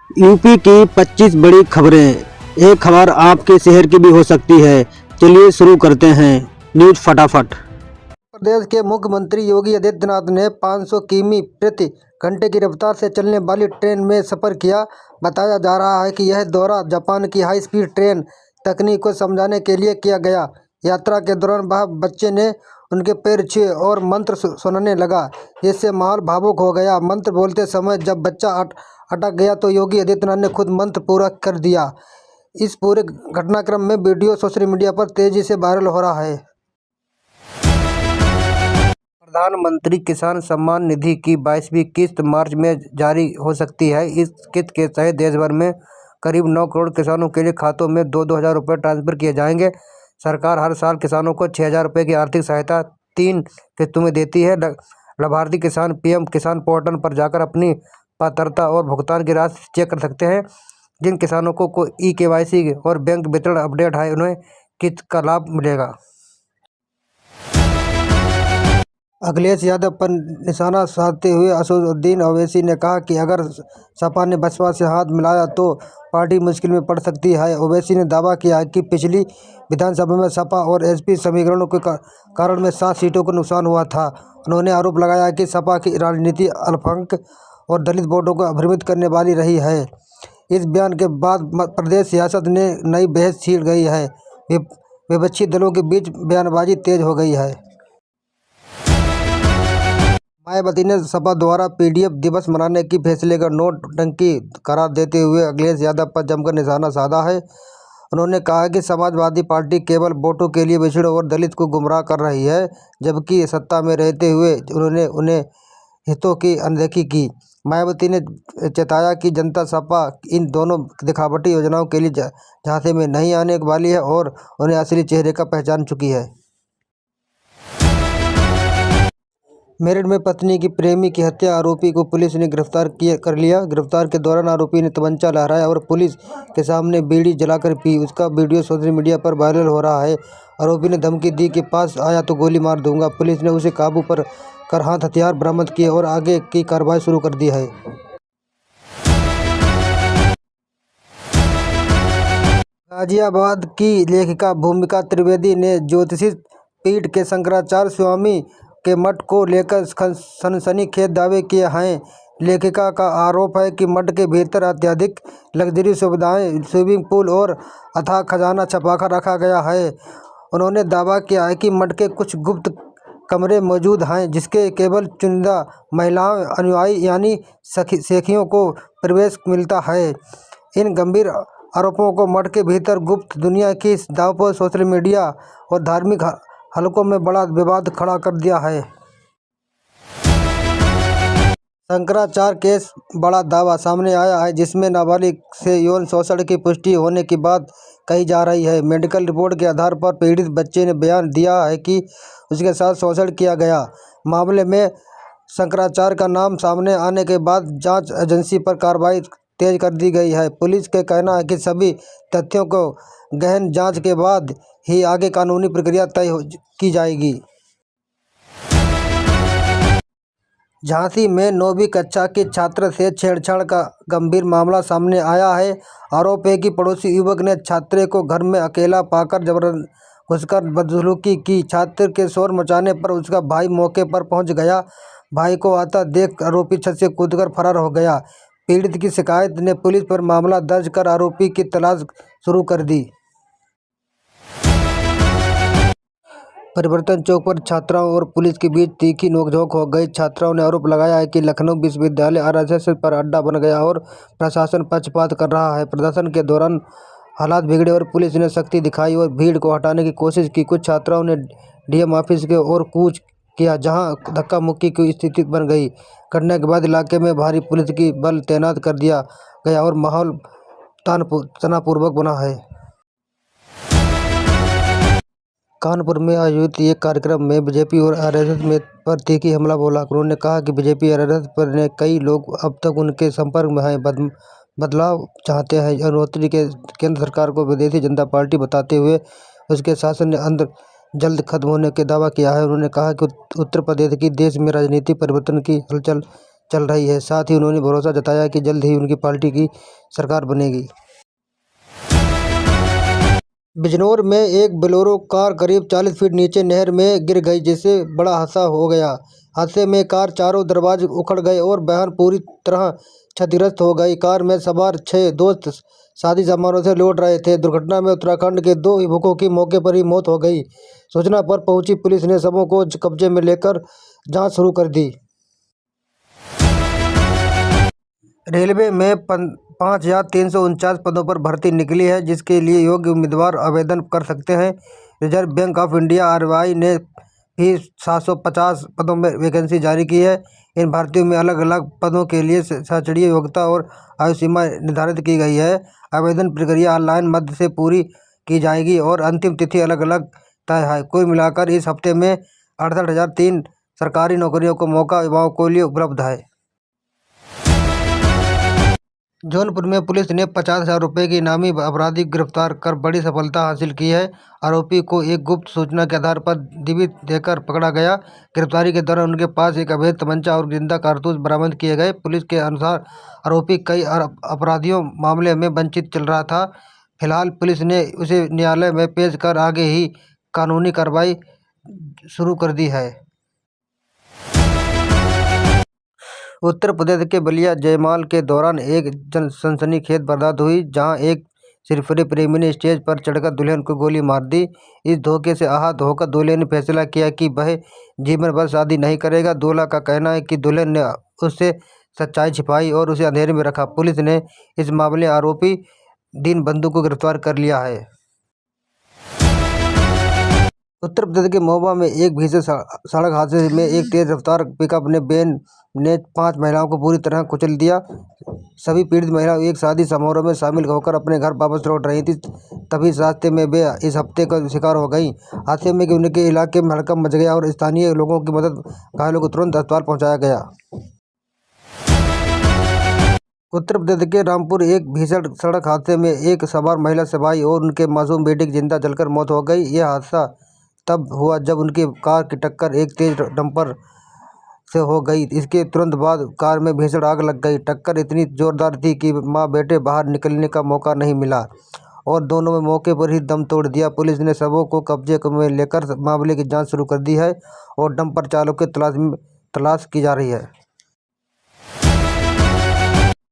UP की 25 बड़ी खबरें। एक खबर आपके शहर की भी हो सकती है। चलिए शुरू करते हैं न्यूज फटाफट। प्रदेश के मुख्यमंत्री योगी आदित्यनाथ ने 500 किमी प्रति घंटे की रफ्तार से चलने वाली ट्रेन में सफर किया। बताया जा रहा है कि यह दौरा जापान की हाई स्पीड ट्रेन तकनीक को समझाने के लिए किया गया। यात्रा के दौरान वह बच्चे ने उनके पैर छुए और मंत्र सुनाने लगा, जिससे माहौल भावुक हो गया। मंत्र बोलते समय जब बच्चा अटक गया तो योगी आदित्यनाथ ने खुद मंत्र पूरा कर दिया। इस पूरे घटनाक्रम में वीडियो सोशल मीडिया पर तेजी से वायरल हो रहा है। प्रधानमंत्री किसान सम्मान निधि की 22वीं किस्त मार्च में जारी हो सकती है। इस किस्त के तहत देश भर में करीब 9 करोड़ किसानों के लिए खातों में 2-2 हज़ार रुपये ट्रांसफर किए जाएंगे। सरकार हर साल किसानों को 6,000 रुपये की आर्थिक सहायता 3 किस्तों में देती है। लाभार्थी किसान पीएम किसान पोर्टल पर जाकर अपनी पात्रता और भुगतान की राशि चेक कर सकते हैं। जिन किसानों को ई-केवाईसी और बैंक वितरण अपडेट है, उन्हें किस्त का लाभ मिलेगा। अखिलेश यादव पर निशाना साधते हुए असदुद्दीन ओवैसी ने कहा कि अगर सपा ने बसपा से हाथ मिलाया तो पार्टी मुश्किल में पड़ सकती है। ओवैसी ने दावा किया कि पिछली विधानसभा में सपा और एसपी समीकरणों के कारण में 7 सीटों को नुकसान हुआ था। उन्होंने आरोप लगाया कि सपा की राजनीति अल्पसंख्यक और दलित वोटों को भ्रमित करने वाली रही है। इस बयान के बाद प्रदेश सियासत में नई बहस छिड़ गई है। विपक्षी दलों के बीच बयानबाजी तेज हो गई है। मायावती ने सपा द्वारा पीडीएफ दिवस मनाने की फैसले का नोटंकी करार देते हुए अखिलेश यादव पर जमकर निशाना साधा है। उन्होंने कहा कि समाजवादी पार्टी केवल वोटों के लिए पिछड़ों और दलित को गुमराह कर रही है, जबकि सत्ता में रहते हुए उन्होंने उन्हें हितों की अनदेखी की। मायावती ने चेताया कि जनता सपा इन दोनों दिखावटी योजनाओं के लिए झांसे में नहीं आने वाली है और उन्हें असली चेहरे का पहचान चुकी है। मेरठ में पत्नी की प्रेमी की हत्या आरोपी को पुलिस ने गिरफ्तार कर लिया। गिरफ्तार के दौरान आरोपी ने तमंचा लहराया और पुलिस के सामने बीड़ी जलाकर पी। उसका वीडियो सोशल मीडिया पर वायरल हो रहा है। आरोपी ने धमकी दी कि पास आया तो गोली मार दूंगा। पुलिस ने उसे काबू पर कर हाथ हथियार बरामद किए और आगे की कार्रवाई शुरू कर दी है। गाजियाबाद की लेखिका भूमिका त्रिवेदी ने ज्योतिषी पीठ के शंकराचार्य स्वामी के मठ को लेकर सनसनीखेज दावे किए हैं। लेखिका का आरोप है कि मठ के भीतर अत्यधिक लग्जरी सुविधाएं, स्विमिंग पूल और अथाह खजाना छुपाकर रखा गया है। उन्होंने दावा किया है कि मठ के कुछ गुप्त कमरे मौजूद हैं, जिसके केवल चुनिंदा महिलाओं, अनुयायी यानी सखियों को प्रवेश मिलता है। इन गंभीर आरोपों को मठ के भीतर गुप्त दुनिया की दाव पर सोशल मीडिया और धार्मिक हलकों में बड़ा विवाद खड़ा कर दिया है। शंकराचार्य केस बड़ा दावा सामने आया है, जिसमें नाबालिग से यौन शोषण की पुष्टि होने की बात कही जा रही है। मेडिकल रिपोर्ट के आधार पर पीड़ित बच्चे ने बयान दिया है कि उसके साथ शोषण किया गया। मामले में शंकराचार्य का नाम सामने आने के बाद जांच एजेंसी पर कार्रवाई तेज कर दी गई है। पुलिस का कहना है कि सभी तथ्यों को गहन जांच के बाद ही आगे कानूनी प्रक्रिया तय की जाएगी। झांसी में 9वीं कक्षा की छात्र से छेड़छाड़ का गंभीर मामला सामने आया है। आरोप है कि पड़ोसी युवक ने छात्रे को घर में अकेला पाकर जबरन घुसकर बदसलूकी की। छात्र के शोर मचाने पर उसका भाई मौके पर पहुंच गया। भाई को आता देख आरोपी छत से कूदकर फरार हो गया। पीड़ित की शिकायत ने पुलिस पर मामला दर्ज कर आरोपी की तलाश शुरू कर दी। परिवर्तन चौक पर छात्राओं और पुलिस के बीच तीखी नोकझोंक हो गई। छात्राओं ने आरोप लगाया है कि लखनऊ विश्वविद्यालय आरएसएस पर अड्डा बन गया और प्रशासन पक्षपात कर रहा है। प्रदर्शन के दौरान हालात बिगड़े और पुलिस ने सख्ती दिखाई और भीड़ को हटाने की कोशिश की। कुछ छात्राओं ने डीएम ऑफिस के ओर कूच किया, जहां धक्का मुक्की की स्थिति बन गई। घटना के बाद इलाके में भारी पुलिस की बल तैनात कर दिया गया और माहौल तनावपूर्ण बना है। कानपुर में आयोजित एक कार्यक्रम में बीजेपी और आरएसएस में पर तीखी हमला बोला। उन्होंने कहा कि बीजेपी और आरएसएस पर ने कई लोग अब तक उनके संपर्क में हैं, बदलाव चाहते हैं। अग्निहोत्री के केंद्र सरकार को विदेशी जनता पार्टी बताते हुए उसके शासन ने अंदर जल्द खत्म होने का दावा किया है। उन्होंने कहा कि उत्तर प्रदेश की देश में राजनीतिक परिवर्तन की हलचल चल रही है। साथ ही उन्होंने भरोसा जताया कि जल्द ही उनकी पार्टी की सरकार बनेगी। बिजनौर में एक बोलेरो कार करीब 40 फीट नीचे नहर में गिर गई, जिससे बड़ा हादसा हो गया। हादसे में कार चारों दरवाजे उखड़ गए और वाहन पूरी तरह क्षतिग्रस्त हो गई। कार में सवार 6 दोस्त शादी समारोह से लौट रहे थे। दुर्घटना में उत्तराखंड के 2 युवकों की मौके पर ही मौत हो गई। सूचना पर पहुंची पुलिस ने शवों को कब्जे में लेकर जांच शुरू कर दी। रेलवे में 5,349 पदों पर भर्ती निकली है, जिसके लिए योग्य उम्मीदवार आवेदन कर सकते हैं। Reserve bank of India (RBI) ने भी 750 पदों में वैकेंसी जारी की है। इन भर्तियों में अलग अलग पदों के लिए शैक्षणिक योग्यता और आयु सीमा निर्धारित की गई है। आवेदन प्रक्रिया ऑनलाइन माध्यम से पूरी की जाएगी और अंतिम तिथि अलग अलग तय है। कुल मिलाकर इस हफ्ते में 68,003 सरकारी नौकरियों का मौका युवाओं के लिए उपलब्ध है। जौनपुर में पुलिस ने 50,000 रुपये के इनामी अपराधी गिरफ्तार कर बड़ी सफलता हासिल की है। आरोपी को एक गुप्त सूचना के आधार पर डिबी देकर पकड़ा गया। गिरफ्तारी के दौरान उनके पास एक अवैध तमंचा और जिंदा कारतूस बरामद किए गए। पुलिस के अनुसार आरोपी कई अपराधियों मामले में वंचित चल रहा था। फिलहाल पुलिस ने उसे न्यायालय में पेश कर आगे ही कानूनी कार्रवाई शुरू कर दी है। उत्तर प्रदेश के बलिया जयमाल के दौरान एक सनसनीखेज वारदात हुई, जहां एक सिरफिरे प्रेमी ने स्टेज पर चढ़कर दुल्हन को गोली मार दी। इस धोखे से आहत होकर दूल्हे ने फैसला किया कि वह जीवन भर शादी नहीं करेगा। दूल्हा का कहना है कि दुल्हन ने उससे सच्चाई छिपाई और उसे अंधेरे में रखा। पुलिस ने इस मामले आरोपी दीनबंधु को गिरफ्तार कर लिया है। उत्तर प्रदेश के महोबा में एक भीषण सड़क हादसे में एक तेज रफ्तार पिकअप वैन ने 5 महिलाओं को पूरी तरह कुचल दिया। सभी पीड़ित महिलाएं एक शादी समारोह में शामिल होकर अपने घर वापस लौट रही थी, तभी रास्ते में वे इस हफ्ते का शिकार हो गई। हादसे में उनके इलाके में हड़कंप मच गया और स्थानीय लोगों की मदद घायलों को तुरंत अस्पताल पहुंचाया गया। उत्तर प्रदेश के रामपुर एक भीषण सड़क हादसे में एक सवार महिला सिपाही और उनके मासूम बेटे की जिंदा जलकर मौत हो गई। यह हादसा तब हुआ जब उनकी कार की टक्कर एक तेज डंपर से हो गई। इसके तुरंत बाद कार में भीषण आग लग गई। टक्कर इतनी जोरदार थी कि मां बेटे बाहर निकलने का मौका नहीं मिला और दोनों में मौके पर ही दम तोड़ दिया। पुलिस ने शवों को कब्जे में लेकर मामले की जांच शुरू कर दी है और डंपर चालक की तलाश की जा रही है।